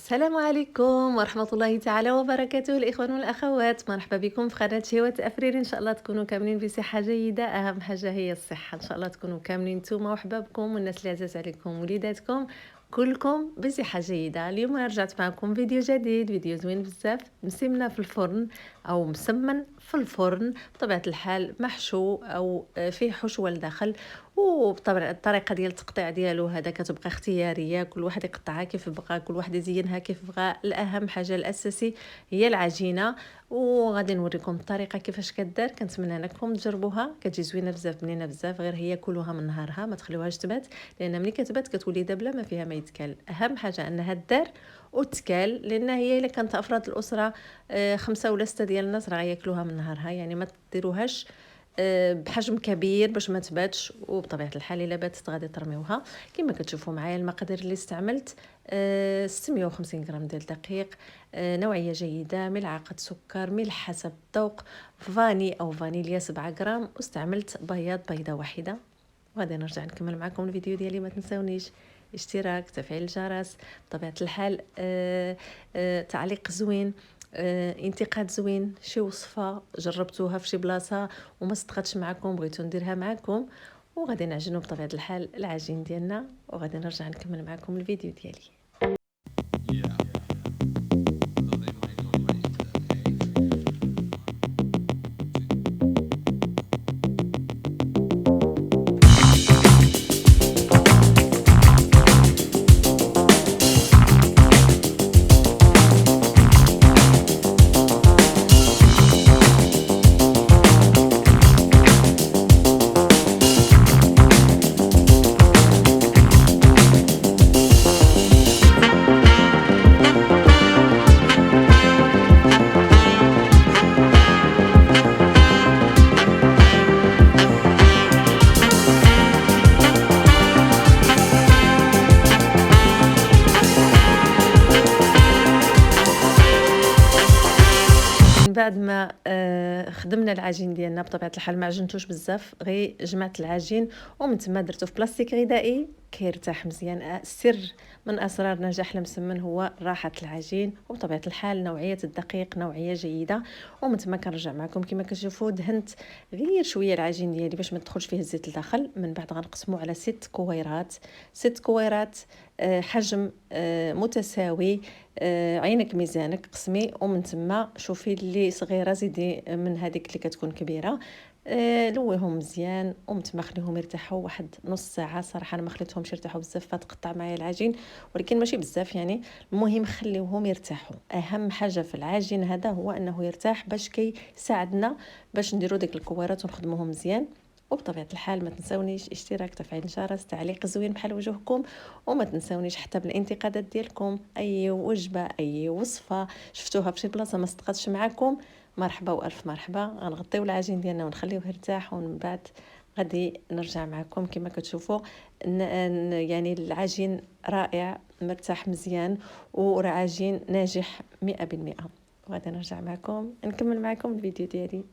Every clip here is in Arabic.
السلام عليكم ورحمة الله تعالى وبركاته الإخوان والأخوات، مرحبا بكم في قناة شهوة أفرير. إن شاء الله تكونوا كاملين بصحة جيدة، أهم حاجة هي الصحة. إن شاء الله تكونوا كاملين نتوما وحبابكم والناس اللي عزاز عليكم وليداتكم كلكم بصحة جيدة. اليوم رجعت معكم فيديو جديد، فيديو زوين بزاف، مسمنة في الفرن أو مسمن في الفرن بطبيعة الحال، محشو أو فيه حشوة لداخل. وبطبع الطريقه ديال التقطيع ديالو هذا كتبقى اختياريه، كل واحد يقطعها كيف بغى، كل واحد يزينها كيف بغى. الاهم حاجه الاساسي هي العجينه، وغادي نوريكم الطريقه كيفاش كدار. كنتمنى انكم تجربوها، كتجي زوينه بزاف، بنينه بزاف. غير هي كلوها من نهارها، ما تخليوهاش تبات، لان ملي كتبات كتولي دابله ما فيها ما يتكال. اهم حاجه انها تدار وتكال، لان هي الا كانت افراد الاسره 5 ولا 6 ديال الناس راه ياكلوها من نهارها. يعني ما ديروهاش بحجم كبير باش ما تباتش، وبطبيعه الحال الا باتت غادي ترميوها. كما كتشوفوا معايا المقادير اللي استعملت: 650 غرام ديال الدقيق، نوعيه جيده، ملعقه سكر، ملح حسب الذوق، فاني او فانيليا 7 غرام، واستعملت بيضه واحده. وغادي نرجع نكمل معكم الفيديو ديالي. ما تنساونيش اشتراك، تفعيل الجرس، بطبيعه الحال تعليق زوين، انتقاد زوين، شي وصفه جربتوها في شي بلاصه وما صدقتش معكم بغيتو نديرها معكم. وغادي نعجنوا بطبيعه الحال العجين ديالنا، وغادي نرجع نكمل معكم الفيديو ديالي. بعد ما خدمنا العجين ديالنا بطبيعه الحال، ما عجنتوش بزاف، غير جمعت العجين ومن تما درتو في بلاستيك غذائي كيرتاح مزيان. السر من اسرار نجاح المسمن هو راحه العجين، وبطبيعه الحال نوعيه الدقيق نوعيه جيده. ومن تما كنرجع معكم كما كتشوفوا، دهنت غير شويه العجين ديالي باش ما تدخلش فيه الزيت لداخل. من بعد غنقسمو على 6 كويرات، 6 كويرات حجم متساوي. عينك ميزانك قسمي، ومن تما شوفي اللي صغيره زيدي من هذيك اللي كتكون كبيره. لويهم مزيان، ومن تما خليهم يرتاحوا واحد نص ساعه. صراحه انا ما خليتهمش يرتاحوا بزاف فتقطع معايا العجين، ولكن ماشي بزاف يعني. المهم خليوهم يرتاحوا. اهم حاجه في العجين هذا هو انه يرتاح، باش كيساعدنا باش نديروا ديك الكويرات ونخدموهم مزيان. وبطبيعه الحال ما تنساونيش اشتراك، تفعيل الجرس، تعليق زوين بحال وجهكم. وما تنساونيش حتى بالانتقادات ديالكم، اي وجبه اي وصفه شفتوها في شي بلاصه ما صدقتش معكم، مرحبا والف مرحبا. غنغطيو العجين ديالنا ونخليوه يرتاح، ومن بعد غادي نرجع معكم. كما كتشوفوا يعني العجين رائع، مرتاح مزيان، وعجين ناجح 100%. وغادي نرجع معكم نكمل معكم الفيديو ديالي.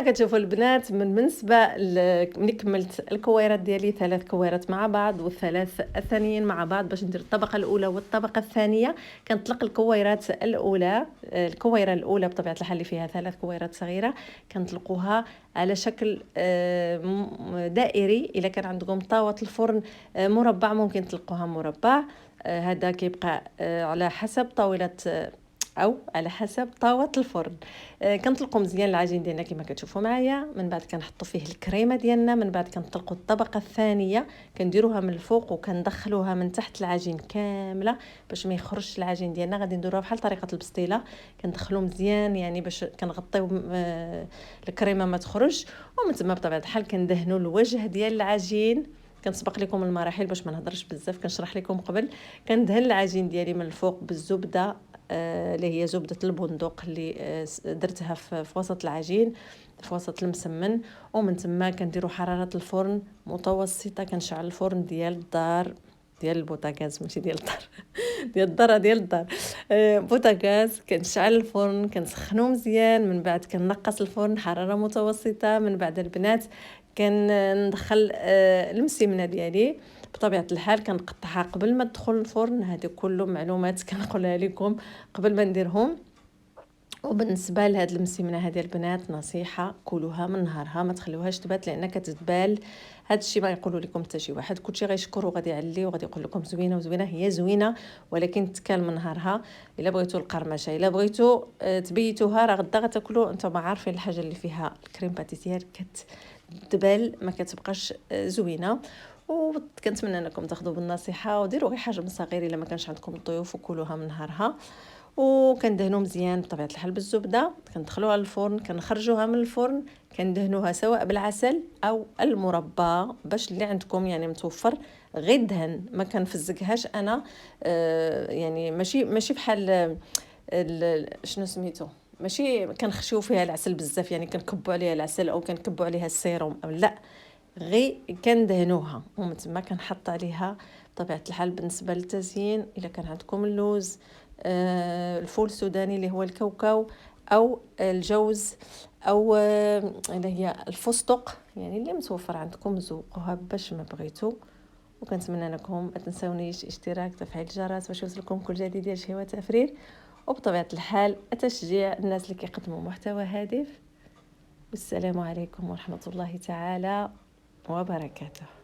كما كتشوفوا البنات بالنسبه ملي كملت الكويرات ديالي 3 كويرات مع بعض والثلاث الثانيين مع بعض باش ندير الطبقه الاولى والطبقه الثانيه. كنطلق الكويرات الاولى، الكويره الاولى بطبيعه الحال اللي فيها 3 كويرات صغيره كنطلقوها على شكل دائري. الا كان عندكم طاوه الفرن مربع ممكن تطلقوها مربع. هذا كيبقى على حسب طاوله او على حسب طاوه الفرن. كنطلقوا مزيان العجين ديالنا كما كتشوفوا معايا. من بعد كنحطوا فيه الكريمه ديالنا. من بعد كنطلقوا الطبقه الثانيه كنديروها من الفوق وكندخلوها من تحت العجين كامله باش ما يخرجش العجين ديالنا. غادي نديروها بحال طريقه البسطيله، كندخلوا مزيان يعني باش كنغطيو الكريمه ما تخرج. ومن ثم بطبيعه الحال كندهنوا الوجه ديال العجين. كنسبق لكم المراحل باش ما نهضرش بزاف، كنشرح لكم قبل. كندهن العجين ديالي من الفوق بالزبده اللي هي زبدة البندق اللي درتها في وسط العجين، في وسط المسمن. ومن ثم كنديروا حرارة الفرن متوسطة. كنشعل الفرن ديال الدار، ديال البوتاغاز ماشي ديال الدار ديال الدار ديال الدار بوتاغاز. كنشعل الفرن كنسخنو مزيان. من بعد كنقص الفرن حرارة متوسطة. من بعد البنات كندخل المسمنه ديالي بطبيعه الحال كنقطعها قبل ما تدخل الفرن. هذه كله معلومات كنقولها لكم قبل ما نديرهم. وبالنسبه لهاد المسمنه هذه البنات نصيحه كلوها من نهارها، ما تخليوهاش تبات لان كتتبال. هذا الشيء ما يقولوا لكم حتى شي واحد، كلشي غيشكر وغادي يعلي وغادي يقول لكم زوينه وزوينه. هي زوينه ولكن تكال من نهارها. الا بغيتوا القرمشه، الا بغيتوا تبيتوها راه غدا غتاكلوا انتم عارفين الحاجه اللي فيها الكريم باتيسير كتدبل ما كتبقاش زوينه. وكنتمنى انكم تاخذوا بالنصيحه وديروا غير حاجه من صغير الا ما كانش عندكم الضيوف وكلوها من نهارها. وكندهنوا مزيان بطبيعه الحال بالزبده. كندخلوها للفرن، كنخرجوها من الفرن، كندهنوها سواء بالعسل او المربى باش اللي عندكم يعني متوفر. غير دهن، ما كنفزقهاش انا. يعني ماشي بحال شنو سميتو، ماشي كنخشيو فيها العسل بزاف يعني كنكبوا عليها العسل او كنكبوا عليها السيروم او لا، غير كندهنوها. ومن ثم كنحط عليها بطبيعه الحال بالنسبه للتزيين الا كان عندكم اللوز، الفول السوداني اللي هو الكاوكاو او الجوز او اللي هي الفستق، يعني اللي متوفر عندكم زوقوها باش ما بغيتو. وكنتمنى لكم ما تنساونيش اشتراك تفعيل الجرس باش يوصلكم كل جديد ديال شهوة تفرير. وبطبيعه الحال تشجيع الناس اللي كيقدموا محتوى هادف. والسلام عليكم ورحمه الله تعالى وبركاته.